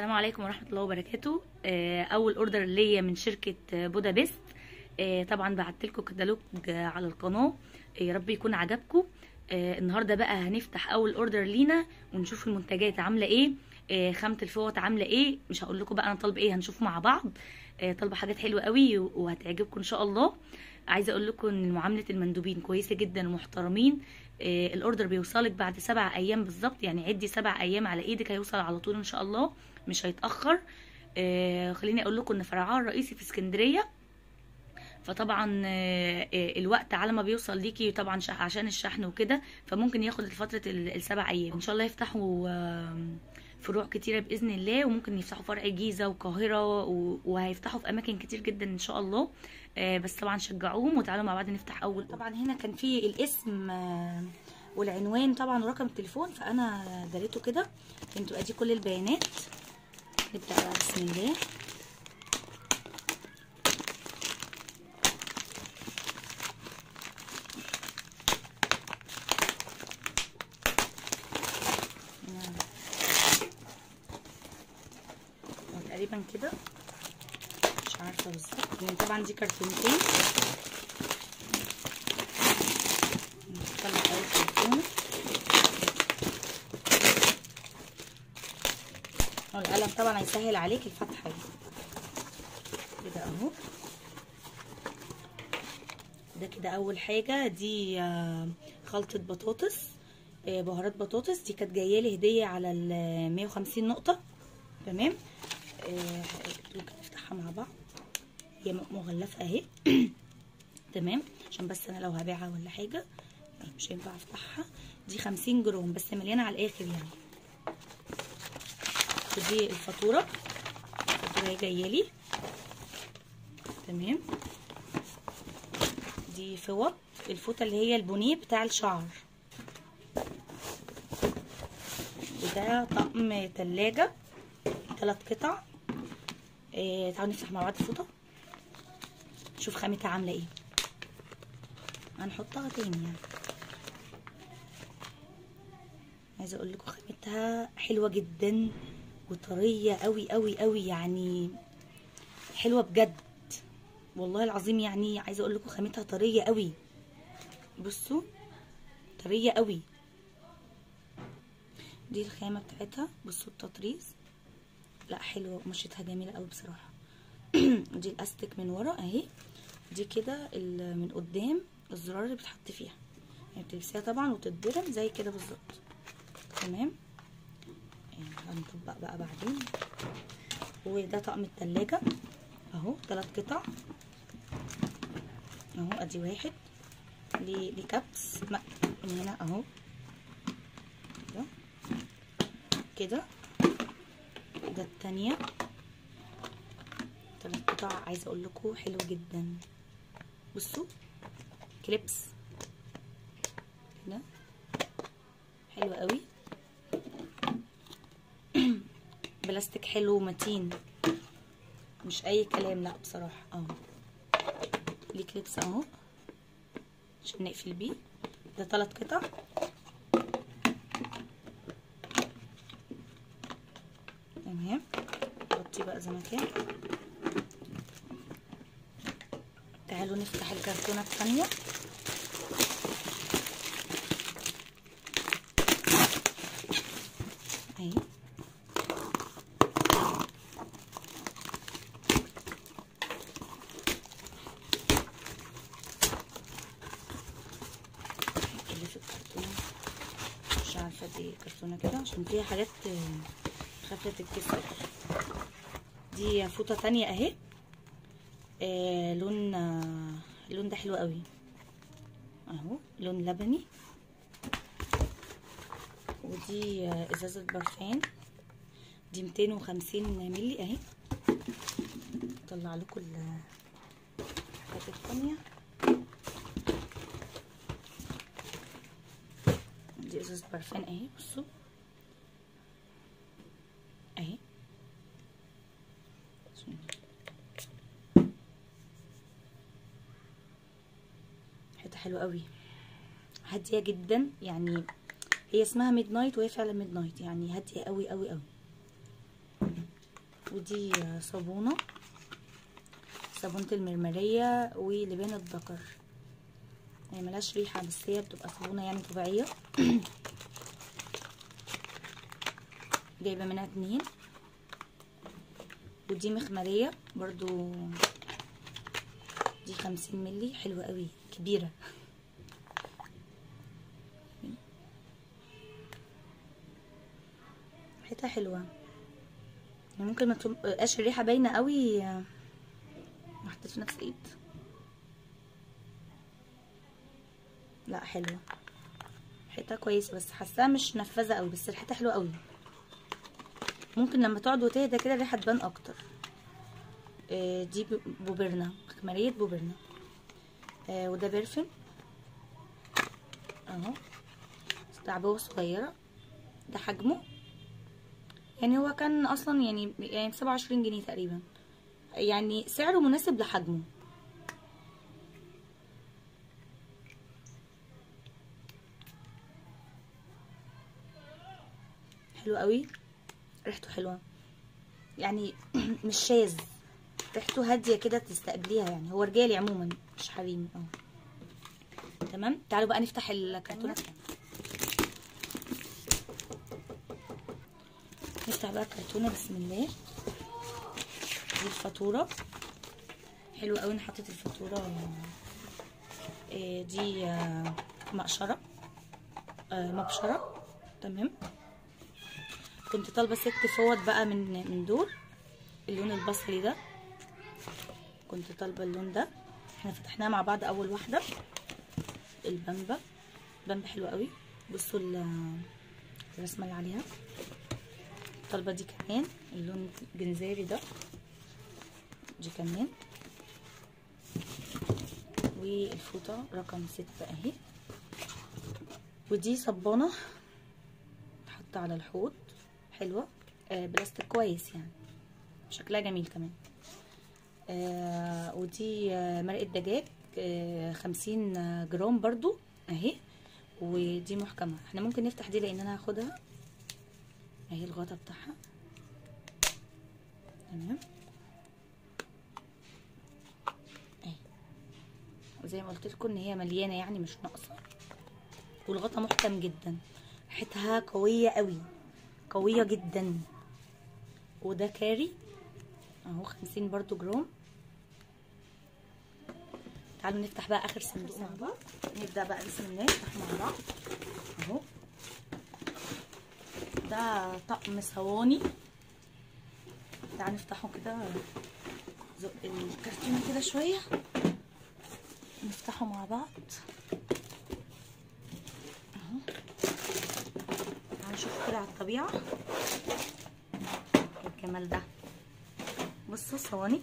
السلام عليكم ورحمة الله وبركاته. أول أوردر ليا من شركة بودابست. طبعا بعتلكوا كتالوج على القناة، يا رب يكون عجبكم. النهاردة بقى هنفتح أول أوردر لينا ونشوف المنتجات عاملة إيه، خامة الفوط عاملة إيه. مش هقول لكم بقى أنا طالبة إيه، هنشوف مع بعض. طالبة حاجات حلوة قوي وهتعجبكم إن شاء الله. عايزة أقول لكم إن معاملة المندوبين كويسة جدا ومحترمين. الاوردر بيوصلك بعد 7 ايام بالظبط، يعني عدي 7 ايام على ايدك هيوصل على طول ان شاء الله، مش هيتاخر. خليني اقول لكم ان فرعها الرئيسي في اسكندريه، فطبعا الوقت على ما بيوصل ليكي طبعا عشان الشحن وكده، فممكن ياخد فتره ال7 ايام. ان شاء الله يفتحوا فروع كتيره باذن الله، وممكن يفتحوا فرع جيزه وقاهره وهيفتحوا في اماكن كتير جدا ان شاء الله. بس طبعا شجعوهم وتعالوا مع بعض نفتح اول. طبعا هنا كان في الاسم والعنوان طبعا ورقم التليفون، فانا دريته كده. انتوا ادي كل البيانات. نبدا بقى بسم الله. تقريبا كده، مش عارفه بالظبط يعني. طبعا دي كرتونتين. نطلع اول كرتونه. القلم طبعا هيسهل عليك الفتحه كده اهو. ده كده اول حاجه. دي خلطه بطاطس، بهارات بطاطس. دي كانت جايه لي هديه على ال 150 نقطه. تمام. ممكن نفتحها مع بعض. هي مغلفه اهي. تمام، عشان بس انا لو هبيعها ولا حاجه مش هينفع افتحها. دي 50 جرام بس مليانه على الاخر يعني. ودي الفاتوره هي جايه لي. تمام. دي فوط، الفوطه اللي هي البونيه بتاع الشعر. وده طقم تلاجة 3 قطع. تعالوا نفتح مع بعض الفوطه نشوف خامتها عامله ايه. هنحطها تاني يعني. عايزه اقول لكم خامتها حلوه جدا وطريه قوي قوي قوي، يعني حلوه بجد والله العظيم. يعني عايزه اقول لكم خامتها طريه قوي. بصوا طريه قوي. دي الخامه بتاعتها. بصوا التطريز، لا حلوه ومشيتها جميله قوي بصراحه. دي الاستك من ورا اهي. دي كده من قدام الزرار اللي بتحط فيها، يعني بتلبسيها طبعا وتتضرب زي كده بالظبط. تمام. يعني هنطبق بقى بعدين. وده طقم التلاجة اهو 3 قطع اهو. ادي واحد ليه كبس من هنا اهو كده. ده التانية 3 قطع. عايزه اقول لكم حلو جدا. بصوا كليبس كده حلو قوي. بلاستيك حلو ومتين، مش اي كلام لا بصراحه اهو. ليه كليبس اهو عشان نقفل بيه. ده 3 قطع. تمام. غطيه بقى زي ما كان. تعالوا نفتح الكرتونه الثانيه. اهي اللي في الكرتونه، مش عارفه دي كرتونه كده عشان فيها حاجات خافيه تتكسر. دي فوطه تانية اهي. اللون ده حلو قوي اهو، لون لبني. ودي ازازه برفان. دي 250 مللي اهي. اطلع لكم الحاجات التانية. دي ازازه برفان اهي. بصوا اهي. حته حلوه قوي، هاديه جدا يعني. هي اسمها ميد نايت وهي فعلا ميد نايت، يعني هاديه قوي قوي قوي. ودي صابونة المرمرية ولبان الذكر، يعني ملهاش ريحة بس هي بتبقى صابونة يعني طبيعية. جايبة منها 2. ودي مخمرية برضو، دي 50 ملي، حلوة قوي كبيرة. ريحتها حلوة، يعني ممكن ما تبقاش الريحة باينة قوي، حطيت في نفس الايد. لا حلوة، ريحتها كويسة بس حاساها مش نفاذة قوي، بس ريحتها حلوة قوي. ممكن لما تقعد وتهدى كده الريحة تبان اكتر. دي بوبرنا، مخمرية بوبرنا. وده برفن اهو، عبوة صغيرة. ده حجمه يعني هو كان اصلا يعني ب27 جنيه تقريبا، يعني سعره مناسب لحجمه. حلو قوي، ريحته حلوه يعني مش شاذ، ريحته هاديه كده تستقبليها، يعني هو رجالي عموما مش حريمي. تمام. تعالوا بقى نفتح الكرتونه. نفتح بقى الكرتونه بسم الله. دي الفاتوره، حلوه قوي. انا حطيت الفاتوره. دي مقشره، مبشره. تمام. كنت طالبه 6 فوط بقى من دول، اللون البصلي ده كنت طالبه اللون ده. احنا فتحناها مع بعض. اول واحده البامبا، بامبا حلوه قوي. بصوا الرسمه اللي عليها. طالبه دي كمان اللون الجنزيري ده، دي كمان. والفوطه رقم 6 اهي. ودي صبانه تحط على الحوض، حلوه. بلاستيك كويس يعني، شكلها جميل كمان. ودي مرقه دجاج 50 جرام برضو اهي. ودي محكمه. احنا ممكن نفتح دي لان انا هاخدها اهي، الغطا بتاعها. تمام اهي، وزي ما قلت لكم ان هي مليانه يعني مش ناقصه. والغطا محكم جدا، ريحتها قويه قوي، قويه جدا. وده كاري اهو 50 برضو جرام. تعالوا نفتح بقى اخر صندوق مع بعض. نبدا بقى بسم الله نفتح مع بعض اهو. ده طقم صواني. تعالوا نفتحه كده، زق الكرتونه كده شويه، نفتحه مع بعض اهو. تعالوا نشوف كده على الطبيعه الجمال ده. بصوا صواني،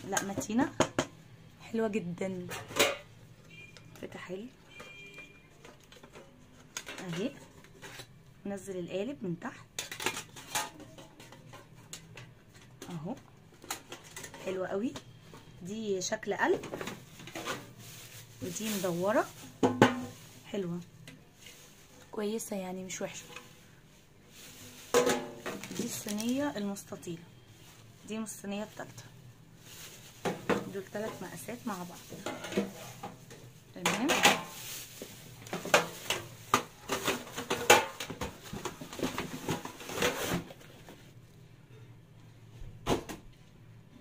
لا متينه، حلوه جدا، فتح حلو اهي. ننزل القالب من تحت اهو، حلوه قوي. دي شكل قلب، ودي مدوره، حلوه كويسه يعني مش وحشه. دي الصينيه المستطيله، دي الصينيه الثالثه. دول 3 مقاسات مع بعض. تمام.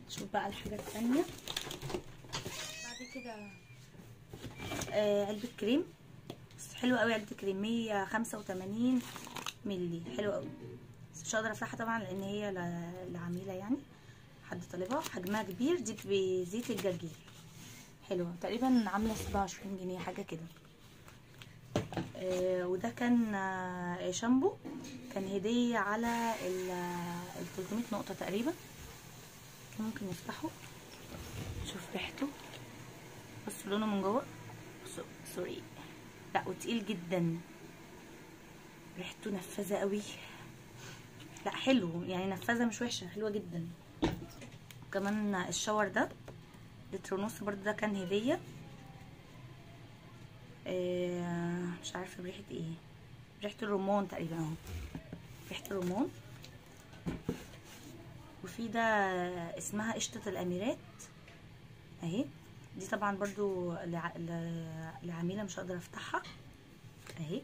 شوف بقى الحاجه الثانيه بعد كده. علبه كريم، بس حلوه قوي علبه كريم 185 مللي، حلوه قوي. بس مش هقدر افتحها طبعا لان هي لعميله يعني، حد طالبها. حجمها كبير. دي بزيت الجرجير، حلوه تقريبا عامله 27 جنيه حاجه كده. وده كان شامبو، كان هديه على ال 300 نقطه تقريبا. ممكن نفتحه شوف ريحته. بصوا لونه من جوه، سوري، لا وتقيل جدا، ريحته نفاذه قوي. لا حلو يعني، نفاذه مش وحشه، حلوه جدا. كمان الشاور ده لتر ونص برضه، ده كان هديه. مش عارفه بريحه ايه، ريحه الرمان تقريبا اهو، ريحه الرمان. وفي ده اسمها قشطة الاميرات اهي. دي طبعا برضو لعميلة مش هقدر افتحها اهي،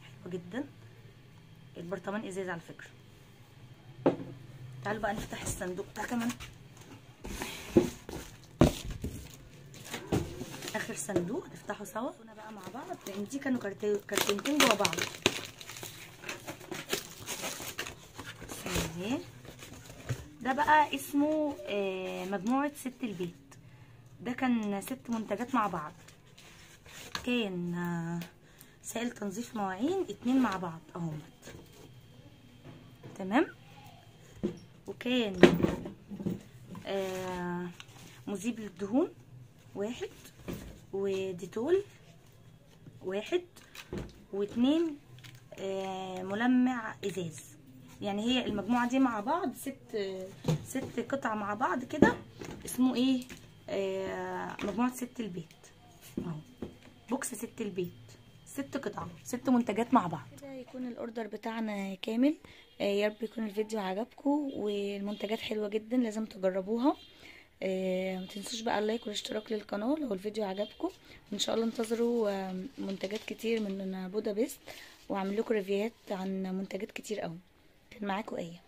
حلوة جدا. البرطمان ازاز على فكرة. تعالوا بقى نفتح الصندوق ده كمان، اخر صندوق نفتحه سوا بقى مع بعض، لان دي كانوا كرتونتين جوا بعض اهي. ده بقى اسمه مجموعة ست البيت. ده كان 6 منتجات مع بعض. كان سائل تنظيف مواعين 2 مع بعض اهمت، تمام. وكان مذيب للدهون 1، وديتول 1، و2 ملمع ازاز. يعني هي المجموعة دي مع بعض 6 قطع مع بعض كده، اسمه ايه؟ مجموعة 6 البيت اهو، بوكس 6 البيت، 6 قطع، 6 منتجات مع بعض. كده يكون الاوردر بتاعنا كامل. يا رب يكون الفيديو عجبكم، والمنتجات حلوة جدا لازم تجربوها. ما تنسوش بقى اللايك والاشتراك للقناة لو الفيديو عجبكم. وان شاء الله انتظروا منتجات كتير من بودابست، واعمل لكم ريفيوهات عن منتجات كتير قوي. كان معاكم ايه.